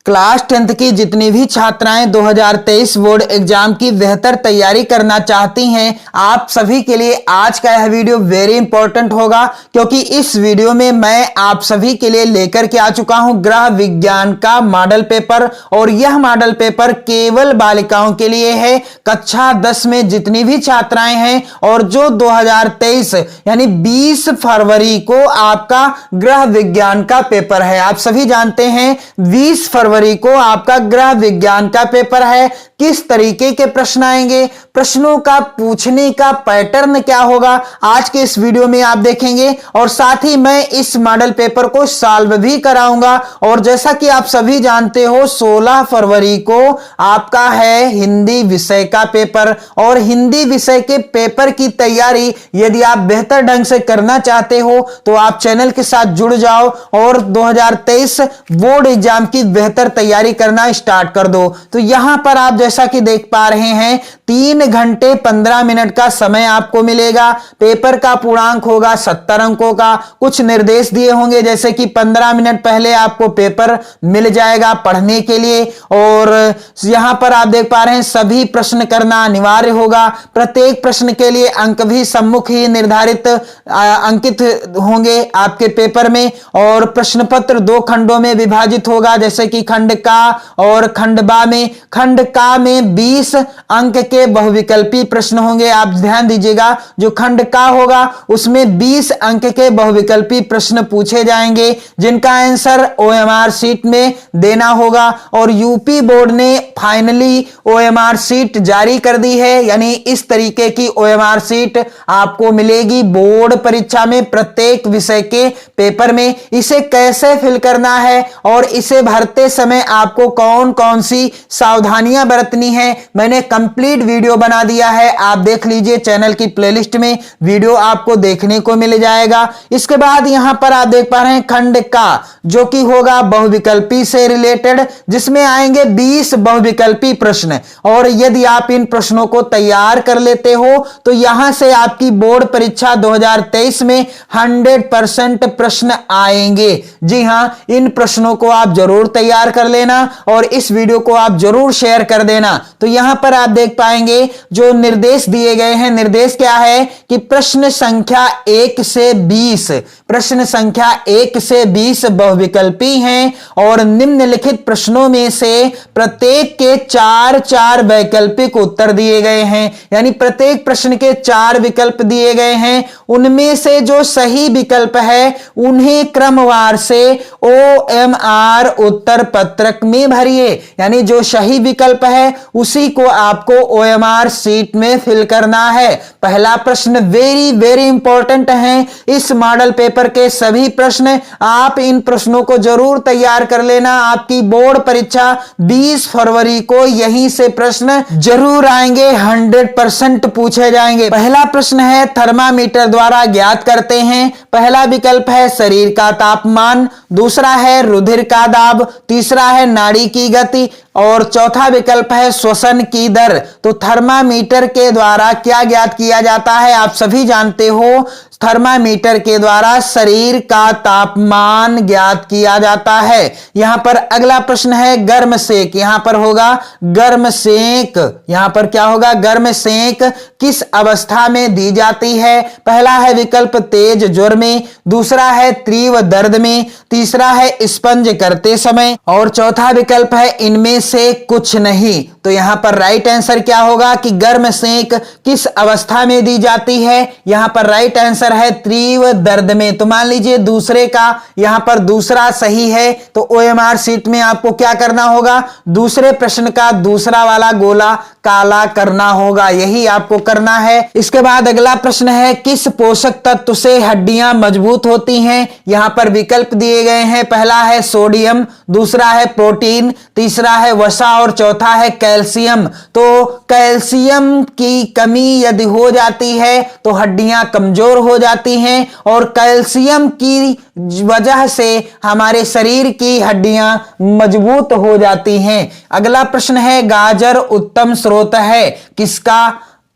Class 10th की जितनी भी छात्राएं 2023 बोर्ड एग्जाम की बेहतर तैयारी करना चाहती हैं, आप सभी के लिए आज का यह वीडियो वेरी इंपॉर्टेंट होगा, क्योंकि इस वीडियो में मैं आप सभी के लिए लेकर के आ चुका हूं गृह विज्ञान का मॉडल पेपर। और यह मॉडल पेपर केवल बालिकाओं के लिए है। कक्षा 10 में जितनी भी छात्राएं हैं और जो 2023 यानी 20 फरवरी को आपका गृह विज्ञान का पेपर है। आप सभी जानते हैं 20 फरवरी को आपका गृह विज्ञान का पेपर है। किस तरीके के प्रश्न आएंगे, प्रश्नों का पूछने का पैटर्न क्या होगा, आज के इस वीडियो में आप देखेंगे। और साथ ही मैं इस मॉडल पेपर को सॉल्व भी कराऊंगा। और जैसा कि आप सभी जानते हो 16 फरवरी को आपका है हिंदी विषय का पेपर। और हिंदी विषय के पेपर की तैयारी यदि आप बेहतर ढंग से करना चाहते हो तो आप चैनल के साथ जुड़ जाओ और 2023 बोर्ड एग्जाम की बेहतर तैयारी करना स्टार्ट कर दो। तो यहां पर आप जैसा कि देख पा रहे हैं 3 घंटे 15 मिनट का समय आपको मिलेगा। पेपर का पूर्णांक होगा 70 अंकों का। कुछ निर्देश दिए होंगे जैसे कि 15 मिनट पहले आपको पेपर मिल जाएगा पढ़ने के लिए। और यहां पर आप देख पा रहे हैं सभी प्रश्न करना अनिवार्य होगा। प्रत्येक प्रश्न के लिए अंक भी सम्मुख ही निर्धारित अंकित होंगे आपके पेपर में। और प्रश्न पत्र 2 खंडों में विभाजित होगा, जैसे कि खंड का और खंड बा में। खंड का में 20 अंक के बहुविकल्पी प्रश्न होंगे। आप ध्यान दीजिएगा, जो खंड का होगा उसमें 20 अंक के बहुविकल्पी प्रश्न पूछे जाएंगे, जिनका आंसर ओएमआर शीट में देना होगा। और यूपी बोर्ड ने फाइनली ओएमआर शीट जारी कर दी है, यानी इस तरीके की ओएमआर शीट आपको मिलेगी बोर्ड परीक्षा में प्रत्येक विषय के पेपर में। इसे कैसे फिल करना है और इसे भरते समय आपको कौन कौन सी सावधानियां बरतनी है, मैंने कंप्लीट वीडियो बना दिया है। आप देख लीजिए, चैनल की प्लेलिस्ट में वीडियो आपको देखने को मिल जाएगा। इसके बाद यहां पर आप देख पा रहे हैं खंड का, जो कि होगा बहुविकल्पी से रिलेटेड, जिसमें आएंगे 20 बहुविकल्पी प्रश्न। और यदि आप इन प्रश्नों को तैयार कर लेते हो तो यहां से आपकी बोर्ड परीक्षा 2023 में 100% प्रश्न आएंगे। जी हां, इन प्रश्नों को आप जरूर तैयार कर लेना और इस वीडियो को आप जरूर शेयर कर देना। तो यहां पर आप देख पाएंगे जो निर्देश दिए गए हैं, निर्देश क्या है कि प्रश्न संख्या 1 से 20, प्रश्न संख्या 1 से 20 बहुविकल्पी हैं। और निम्नलिखित प्रश्नों में से प्रत्येक के 4 वैकल्पिक उत्तर दिए गए हैं, यानी प्रत्येक प्रश्न के 4 विकल्प दिए गए हैं। उनमें से जो सही विकल्प है उन्हें क्रमवार से ओएमआर उत्तर पत्रक में भरिए, यानी जो सही विकल्प है उसी को आपको ओएमआर शीट में फिल करना है। पहला प्रश्न वेरी वेरी इंपॉर्टेंट है। इस मॉडल पेपर के सभी प्रश्न, आप इन प्रश्नों को जरूर तैयार कर लेना। आपकी बोर्ड परीक्षा 20 फरवरी को यहीं से प्रश्न जरूर आएंगे, 100% पूछे जाएंगे। पहला प्रश्न है थर्मामीटर द्वारा ज्ञात करते हैं। पहला विकल्प है शरीर का तापमान, दूसरा है रुधिर का दाब, तीसरा है नाड़ी की गति और चौथा विकल्प है श्वसन की दर। तो थर्मामीटर के द्वारा क्या ज्ञात किया जाता है, आप सभी जानते हो थर्मामीटर के द्वारा शरीर का तापमान ज्ञात किया जाता है। यहां पर अगला प्रश्न है गर्म सेक। यहां पर होगा गर्म सेक, यहां पर क्या होगा, गर्म सेक किस अवस्था में दी जाती है। पहला है विकल्प तेज ज्वर में, दूसरा है तीव्र दर्द में, तीसरा है स्पंज करते समय और चौथा विकल्प है इनमें से कुछ नहीं। तो यहां पर राइट आंसर क्या होगा कि गर्म सेक किस अवस्था में दी जाती है। यहां पर राइट आंसर है तीव्र दर्द में। तो मान लीजिए दूसरे का यहां पर दूसरा सही है, तो ओएमआर शीट में आपको क्या करना होगा, दूसरे प्रश्न का दूसरा वाला गोला काला करना होगा, यही आपको करना है। इसके बाद अगला प्रश्न है किस पोषक तत्व से हड्डियां मजबूत होती हैं। यहां पर विकल्प दिए गए हैं, पहला है सोडियम, दूसरा है प्रोटीन, तीसरा है वसा और चौथा है कैल्शियम। तो कैल्शियम की कमी यदि हो जाती है तो हड्डियां कमजोर हो जाती हैं और कैल्शियम की वजह से हमारे शरीर की हड्डियां मजबूत हो जाती हैं। अगला प्रश्न है गाजर उत्तम स्रोत है किसका।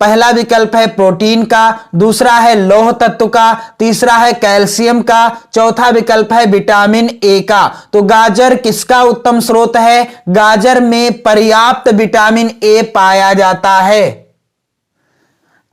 पहला विकल्प है प्रोटीन का, दूसरा है लौह तत्व का, तीसरा है कैल्शियम का, चौथा विकल्प है विटामिन ए का। तो गाजर किसका उत्तम स्रोत है? गाजर में पर्याप्त विटामिन ए पाया जाता है।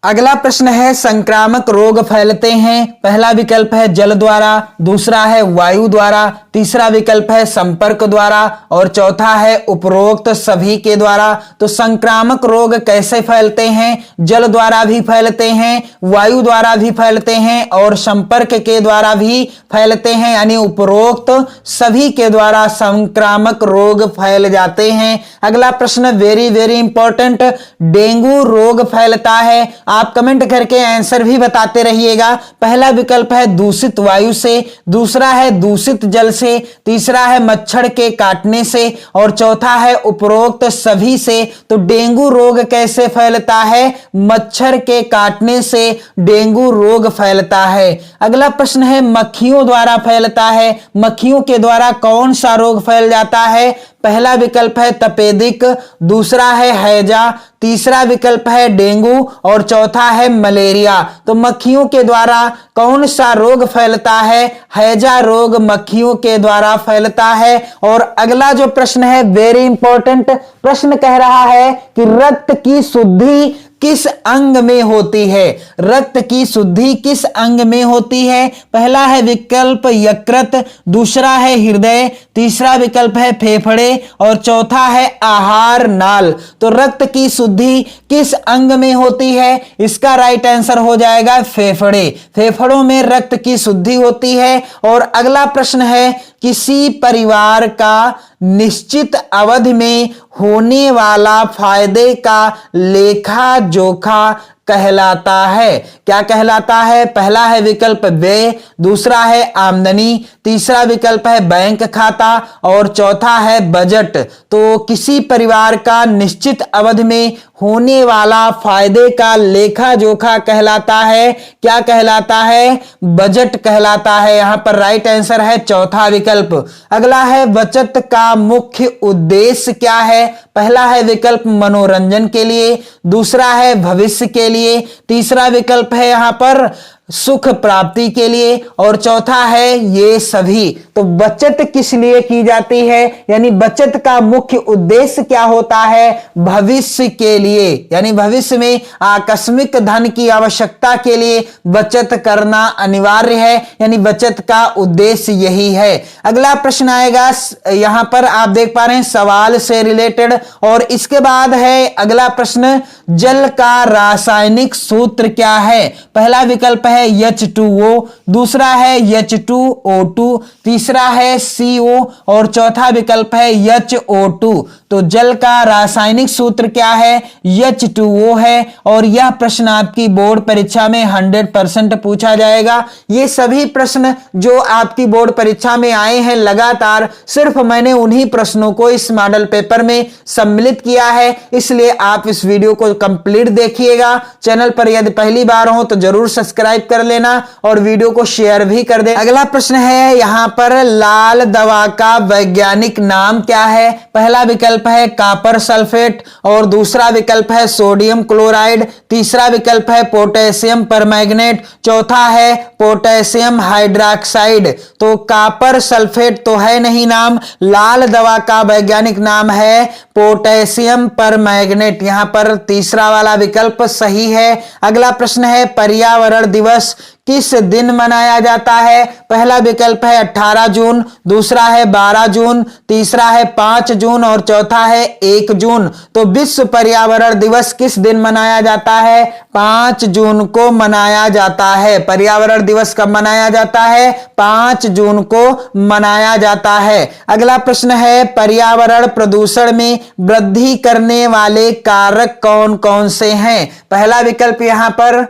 अगला प्रश्न है संक्रामक रोग फैलते हैं। पहला विकल्प है जल द्वारा, दूसरा है वायु द्वारा, तीसरा विकल्प है संपर्क द्वारा और चौथा है उपरोक्त सभी के द्वारा। तो संक्रामक रोग कैसे फैलते हैं? जल द्वारा भी फैलते हैं, वायु द्वारा भी फैलते हैं और संपर्क के द्वारा भी फैलते हैं, यानी उपरोक्त सभी के द्वारा संक्रामक रोग फैल जाते हैं। अगला प्रश्न वेरी वेरी इंपॉर्टेंट, डेंगू रोग फैलता है। आप कमेंट करके आंसर भी बताते रहिएगा। पहला विकल्प है दूषित वायु से, दूसरा है दूषित जल से, तीसरा है मच्छर के काटने से और चौथा है उपरोक्त सभी से। तो डेंगू रोग कैसे फैलता है? मच्छर के काटने से डेंगू रोग फैलता है। अगला प्रश्न है मक्खियों द्वारा फैलता है। मक्खियों के द्वारा कौन सा रोग फैल जाता है? पहला विकल्प है तपेदिक, दूसरा है हैजा, तीसरा विकल्प है डेंगू और चौथा है मलेरिया। तो मक्खियों के द्वारा कौन सा रोग फैलता है? हैजा रोग मक्खियों के द्वारा फैलता है। और अगला जो प्रश्न है वेरी इंपॉर्टेंट प्रश्न कह रहा है कि रक्त की शुद्धि किस अंग में होती है? रक्त की शुद्धि किस अंग में होती है? पहला है विकल्प यकृत, दूसरा है हृदय, तीसरा विकल्प है फेफड़े और चौथा है आहार नाल। तो रक्त की शुद्धि किस अंग में होती है? इसका राइट आंसर हो जाएगा फेफड़े। फेफड़ों में रक्त की शुद्धि होती है। और अगला प्रश्न है किसी परिवार का निश्चित अवधि में होने वाला फायदे का लेखा जोखा कहलाता है। क्या कहलाता है? पहला है विकल्प व्यय, दूसरा है आमदनी, तीसरा विकल्प है बैंक खाता और चौथा है बजट। तो किसी परिवार का निश्चित अवधि में होने वाला फायदे का लेखा जोखा कहलाता है। क्या कहलाता है? बजट कहलाता है। यहां पर राइट आंसर है चौथा विकल्प। अगला है बचत का मुख्य उद्देश्य क्या है? पहला है विकल्प मनोरंजन के लिए, दूसरा है भविष्य के लिए, तीसरा विकल्प है यहां पर सुख प्राप्ति के लिए और चौथा है ये सभी। तो बचत किस लिए की जाती है? यानी बचत का मुख्य उद्देश्य क्या होता है? भविष्य के लिए, यानी भविष्य में आकस्मिक धन की आवश्यकता के लिए बचत करना अनिवार्य है, यानी बचत का उद्देश्य यही है। अगला प्रश्न आएगा, यहां पर आप देख पा रहे हैं सवाल से रिलेटेड। और इसके बाद है अगला प्रश्न, जल का रासायनिक सूत्र क्या है? पहला विकल्प है H2O, दूसरा है H2O2, तीसरा है CO और चौथा विकल्प है HO2। तो जल का रासायनिक सूत्र क्या है? H2O है। और यह प्रश्न आपकी बोर्ड परीक्षा में 100% पूछा जाएगा। ये सभी प्रश्न जो आपकी बोर्ड परीक्षा में आए हैं लगातार, सिर्फ मैंने उन्हीं प्रश्नों को इस मॉडल पेपर में सम्मिलित किया है, इसलिए आप इस वीडियो को कंप्लीट देखिएगा। चैनल पर यदि पहली बार हो तो जरूर सब्सक्राइब कर लेना और वीडियो को शेयर भी कर दे। अगला प्रश्न है यहां पर लाल दवा का वैज्ञानिक नाम क्या है? पहला विकल्प है कॉपर सल्फेट और दूसरा विकल्प है सोडियम क्लोराइड, तीसरा विकल्प है पोटेशियम परमैंगनेट, चौथा है पोटेशियम हाइड्रोक्साइड। तो कॉपर सल्फेट तो है नहीं नाम, लाल दवा का वैज्ञानिक नाम है पोटेशियम परमैंगनेट। यहां पर तीसरा वाला विकल्प सही है। अगला प्रश्न है पर्यावरण दिवस किस दिन मनाया जाता है? पहला विकल्प है 18 जून, दूसरा है 12 जून, तीसरा है 5 जून और चौथा है 1 जून। तो विश्व पर्यावरण दिवस किस दिन मनाया जाता है? 5 जून को मनाया जाता है। पर्यावरण दिवस कब मनाया जाता है? 5 जून को मनाया जाता है। अगला प्रश्न है पर्यावरण प्रदूषण में वृद्धि करने वाले कारक कौन कौन से हैं? पहला विकल्प यहां पर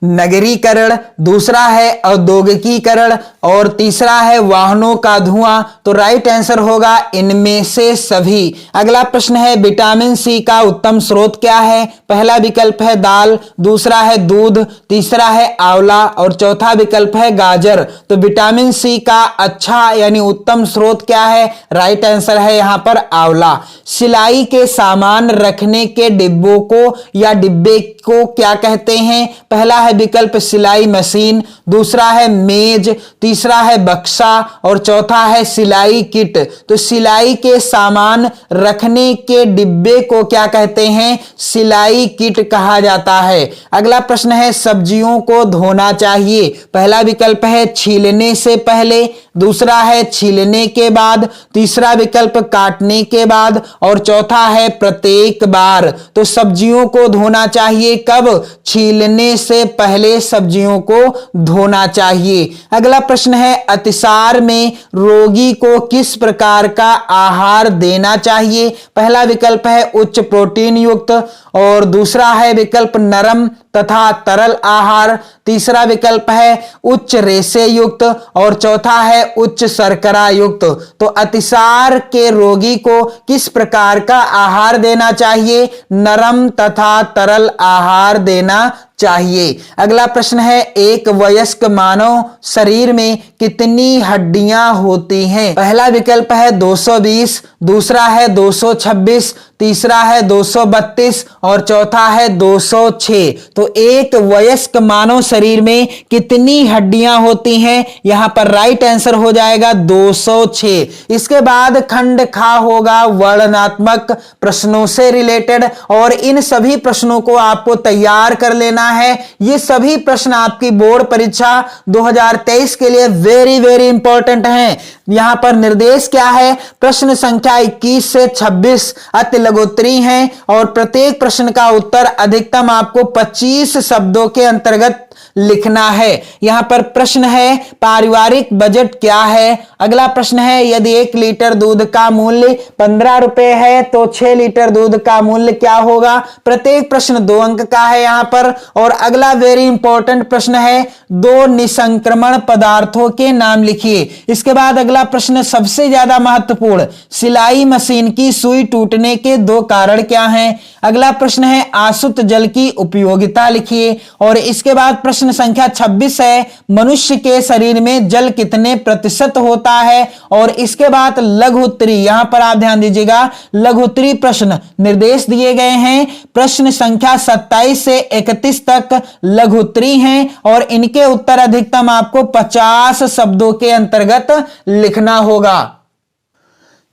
नगरीकरण, दूसरा है औद्योगिकीकरण और तीसरा है वाहनों का धुआं। तो राइट आंसर होगा इनमें से सभी। अगला प्रश्न है विटामिन सी का उत्तम स्रोत क्या है? पहला विकल्प है दाल, दूसरा है दूध, तीसरा है आंवला और चौथा विकल्प है गाजर। तो विटामिन सी का अच्छा यानी उत्तम स्रोत क्या है? राइट आंसर है यहां पर आंवला। सिलाई के सामान रखने के डिब्बों को या डिब्बे को क्या कहते हैं? पहला है विकल्प सिलाई मशीन, दूसरा है मेज, तीसरा है बक्सा और चौथा है सिलाई किट। तो सिलाई के सामान रखने के डिब्बे को क्या कहते हैं? सिलाई किट कहा जाता है। अगला प्रश्न है सब्जियों को धोना चाहिए। पहला विकल्प है छीलने से पहले, दूसरा है छीलने के बाद, तीसरा विकल्प काटने के बाद और चौथा है प्रत्येक बार। तो सब्जियों को धोना चाहिए कब? छीलने से पहले सब्जियों को धोना चाहिए। अगला प्रश्न है अतिसार में रोगी को किस प्रकार का आहार देना चाहिए? पहला विकल्प है उच्च प्रोटीन युक्त और दूसरा है विकल्प नरम तथा तरल आहार, तीसरा विकल्प है उच्च रेशे युक्त और चौथा है उच्च शर्करा युक्त। तो अतिसार के रोगी को किस प्रकार का आहार देना चाहिए? नरम तथा तरल आहार देना चाहिए। अगला प्रश्न है एक वयस्क मानव शरीर में कितनी हड्डियां होती हैं? पहला विकल्प है 220, दूसरा है 226, तीसरा है 232 और चौथा है 206। तो एक वयस्क मानव शरीर में कितनी हड्डियां होती हैं? यहां पर राइट आंसर हो जाएगा 206। इसके बाद खंड खा होगा वर्णनात्मक प्रश्नों से रिलेटेड और इन सभी प्रश्नों को आपको तैयार कर लेना है। ये सभी प्रश्न आपकी बोर्ड परीक्षा 2023 के लिए वेरी इंपॉर्टेंट हैं। यहां पर निर्देश क्या है? प्रश्न संख्या 21 से 26 अति लघुत्तरी हैं और प्रत्येक प्रश्न का उत्तर अधिकतम आपको 25 शब्दों के अंतर्गत लिखना है। यहां पर प्रश्न है पारिवारिक बजट क्या है? अगला प्रश्न है यदि 1 लीटर दूध का मूल्य 15 रुपए है तो 6 लीटर दूध का मूल्य क्या होगा? प्रत्येक प्रश्न 2 अंक का है यहां पर। और अगला वेरी इंपॉर्टेंट प्रश्न है 2 निसंक्रमण पदार्थों के नाम लिखिए। इसके बाद अगला प्रश्न सबसे ज्यादा महत्वपूर्ण, सिलाई मशीन की सुई टूटने के 2 कारण क्या हैं? अगला प्रश्न है आसुत जल की उपयोगिता लिखिए। और इसके बाद प्रश्न संख्या 26 है मनुष्य के शरीर में जल कितने प्रतिशत होता है? और इसके बाद लघु उत्तरी, यहां पर आप ध्यान दीजिएगा लघु उत्तरी प्रश्न निर्देश दिए गए हैं। प्रश्न संख्या 27 से 31 तक लघु उत्तरी हैं और इनके उत्तर अधिकतम आपको 50 शब्दों के अंतर्गत लिखना होगा।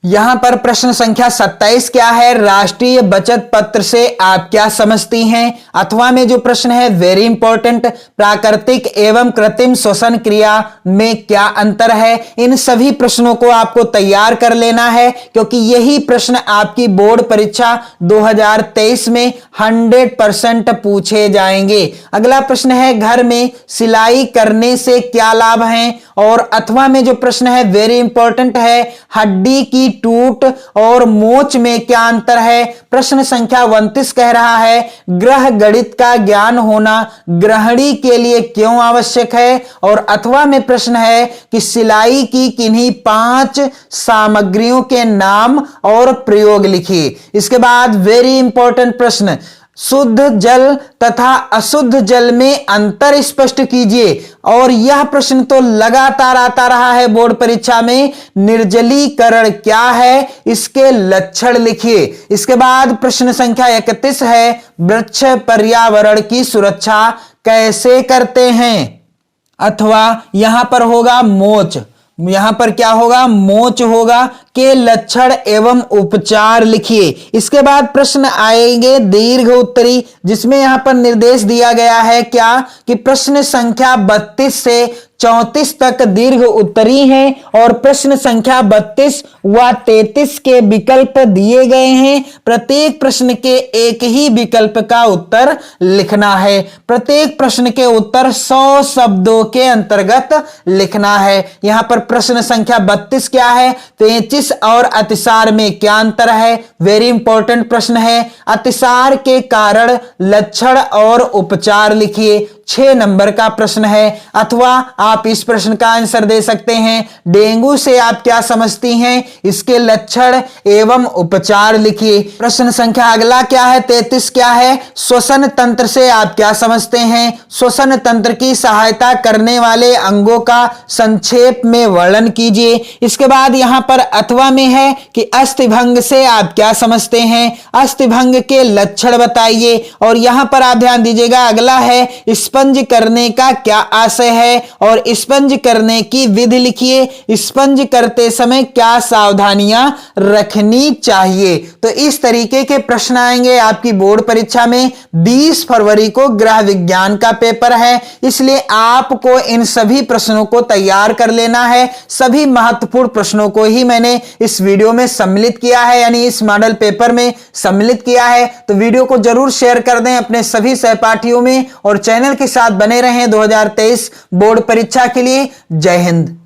यहां पर प्रश्न संख्या 27 क्या है? राष्ट्रीय बचत पत्र से आप क्या समझती हैं? अथवा में जो प्रश्न है वेरी इंपॉर्टेंट, प्राकृतिक एवं कृत्रिम श्वसन क्रिया में क्या अंतर है? इन सभी प्रश्नों को आपको तैयार कर लेना है क्योंकि यही प्रश्न आपकी बोर्ड परीक्षा 2023 में 100% पूछे जाएंगे। अगला प्रश्न है घर में सिलाई करने से क्या लाभ हैं? और अथवा में जो प्रश्न है वेरी इंपॉर्टेंट है हड्डी की टूट और मोच में क्या अंतर है? प्रश्न संख्या 29 कह रहा है ग्रह गणित का ज्ञान होना गृहिणी के लिए क्यों आवश्यक है? और अथवा में प्रश्न है कि सिलाई की किन्हीं 5 सामग्रियों के नाम और प्रयोग लिखिए। इसके बाद वेरी इंपॉर्टेंट प्रश्न शुद्ध जल तथा अशुद्ध जल में अंतर स्पष्ट कीजिए। और यह प्रश्न तो लगातार आता रहा है बोर्ड परीक्षा में, निर्जलीकरण क्या है? इसके लक्षण लिखिए। इसके बाद प्रश्न संख्या 31 है वृक्ष पर्यावरण की सुरक्षा कैसे करते हैं? अथवा यहां पर होगा मोच, यहां पर क्या होगा? मोच होगा के लक्षण एवं उपचार लिखिए। इसके बाद प्रश्न आएंगे दीर्घ उत्तरी जिसमें यहां पर निर्देश दिया गया है क्या कि प्रश्न संख्या 32 से 34 तक दीर्घ उत्तरी हैं और प्रश्न संख्या 32 व 33 के विकल्प दिए गए हैं। प्रत्येक प्रश्न के एक ही विकल्प का उत्तर लिखना है। प्रत्येक प्रश्न के उत्तर 100 शब्दों के अंतर्गत लिखना है। यहां पर प्रश्न संख्या 32 क्या है? 33 और अतिसार में क्या अंतर है? वेरी इंपॉर्टेंट प्रश्न है। अतिसार के कारण लक्षण और उपचार लिखिए। 6 नंबर का प्रश्न है। अथवा आप इस प्रश्न का आंसर दे सकते हैं, डेंगू से आप क्या समझती हैं, इसके लक्षण एवं उपचार लिखिए। प्रश्न संख्या अगला क्या है, 33 क्या है, श्वसन तंत्र से आप क्या समझते हैं, श्वसन तंत्र की सहायता करने वाले अंगों का संक्षेप में वर्णन कीजिए। इसके बाद यहां पर अथवा में है कि अस्थिभंग से आप क्या समझते हैं, अस्थिभंग के लक्षण बताइए। और यहां पर आप ध्यान दीजिएगा, अगला है स्पंज करने का क्या आशय है और स्पंज करने की विधि लिखिए। स्पंज करते समय क्या सावधानियां रखनी चाहिए। तो इस तरीके के प्रश्न आएंगे आपकी बोर्ड परीक्षा में। 20 फरवरी को गृह विज्ञान का पेपर है, इसलिए आपको इन सभी प्रश्नों को तैयार कर लेना है। सभी महत्वपूर्ण प्रश्नों को ही मैंने इस वीडियो में सम्मिलित किया है, यानी इस मॉडल पेपर में सम्मिलित किया है। तो वीडियो को जरूर शेयर कर दें अपने सभी सहपाठियों में और चैनल के साथ बने रहें 2023 बोर्ड परीक्षा के लिए। जय हिंद।